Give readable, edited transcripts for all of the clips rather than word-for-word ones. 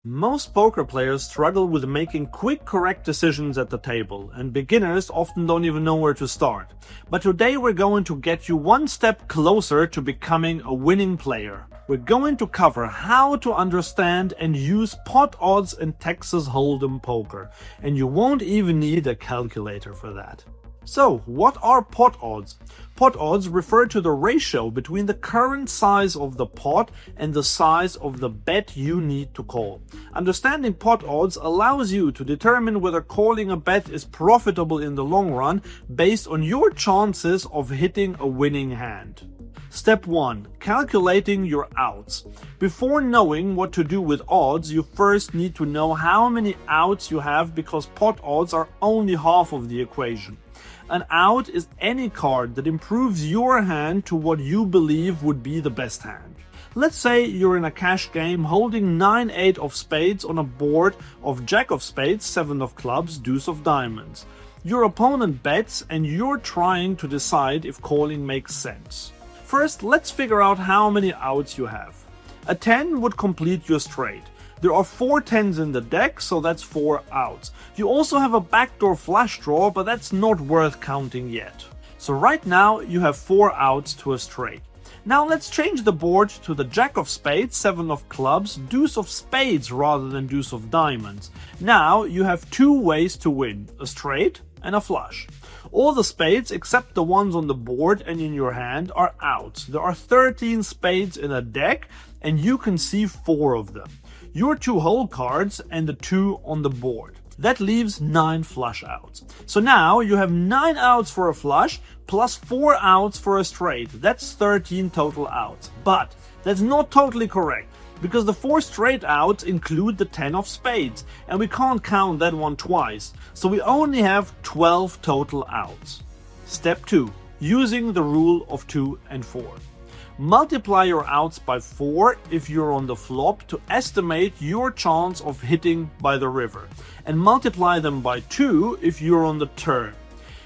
Most poker players struggle with making quick, correct decisions at the table, and beginners often don't even know where to start. But today we're going to get you one step closer to becoming a winning player. We're going to cover how to understand and use pot odds in Texas Hold'em poker, and you won't even need a calculator for that. So, what are pot odds? Pot odds refer to the ratio between the current size of the pot and the size of the bet you need to call. Understanding pot odds allows you to determine whether calling a bet is profitable in the long run based on your chances of hitting a winning hand. Step 1. Calculating your outs. Before knowing what to do with odds, you first need to know how many outs you have, because pot odds are only half of the equation. An out is any card that improves your hand to what you believe would be the best hand. Let's say you're in a cash game holding 9-8 of spades on a board of jack of spades, 7 of clubs, deuce of diamonds. Your opponent bets and you're trying to decide if calling makes sense. First, let's figure out how many outs you have. A 10 would complete your straight. There are 4 10s in the deck, so that's 4 outs. You also have a backdoor flush draw, but that's not worth counting yet. So right now you have 4 outs to a straight. Now let's change the board to the jack of spades, 7 of clubs, deuce of spades rather than deuce of diamonds. Now you have 2 ways to win, a straight and a flush. All the spades except the ones on the board and in your hand are outs. There are 13 spades in a deck and you can see 4 of them. Your 2 whole cards and the 2 on the board. That leaves 9 flush outs. So now you have 9 outs for a flush plus 4 outs for a straight. That's 13 total outs. But that's not totally correct, because the 4 straight outs include the 10 of spades, and we can't count that one twice. So we only have 12 total outs. Step 2. Using the rule of 2 and 4. Multiply your outs by 4 if you're on the flop to estimate your chance of hitting by the river, and multiply them by 2 if you're on the turn.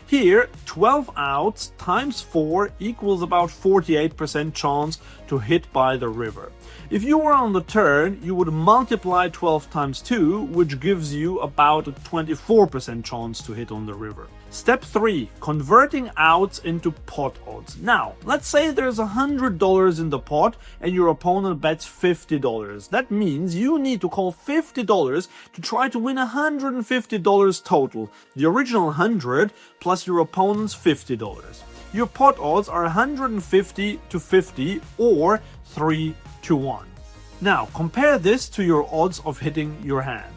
Here, 12 outs times 4 equals about 48% chance to hit by the river. If you were on the turn, you would multiply 12 times 2, which gives you about a 24% chance to hit on the river. Step 3. Converting outs into pot odds. Now, let's say there's $100 in the pot and your opponent bets $50. That means you need to call $50 to try to win $150 total. The original 100 plus your opponent's $50. Your pot odds are 150 to 50 or 3 to 1. Now compare this to your odds of hitting your hand.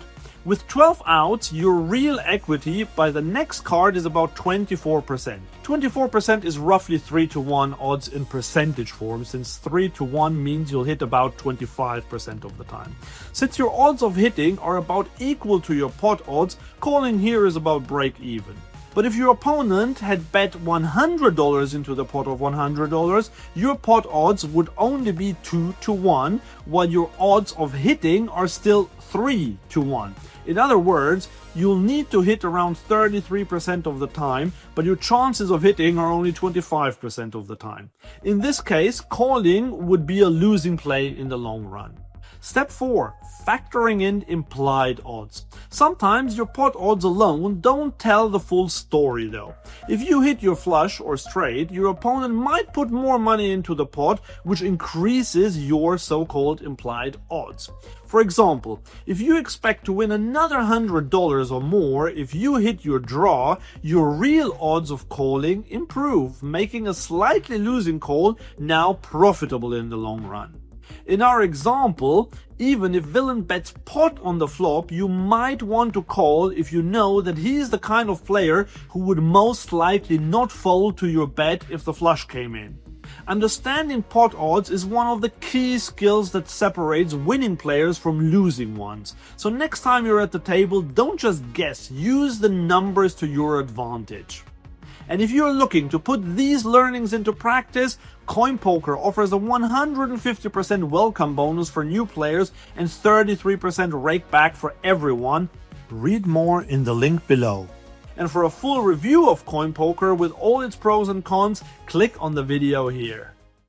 With 12 outs, your real equity by the next card is about 24%. 24% is roughly 3 to 1 odds in percentage form, since 3 to 1 means you'll hit about 25% of the time. Since your odds of hitting are about equal to your pot odds, calling here is about break even. But if your opponent had bet $100 into the pot of $100, your pot odds would only be 2 to 1, while your odds of hitting are still 3 to 1. In other words, you'll need to hit around 33% of the time, but your chances of hitting are only 25% of the time. In this case, calling would be a losing play in the long run. Step 4. Factoring in implied odds. Sometimes your pot odds alone don't tell the full story though. If you hit your flush or straight, your opponent might put more money into the pot, which increases your so-called implied odds. For example, if you expect to win another $100 or more if you hit your draw, your real odds of calling improve, making a slightly losing call now profitable in the long run. In our example, even if villain bets pot on the flop, you might want to call if you know that he's the kind of player who would most likely not fold to your bet if the flush came in. Understanding pot odds is one of the key skills that separates winning players from losing ones. So next time you're at the table, don't just guess, use the numbers to your advantage. And if you're looking to put these learnings into practice, CoinPoker offers a 150% welcome bonus for new players and 33% rake back for everyone. Read more in the link below. And for a full review of CoinPoker with all its pros and cons, click on the video here.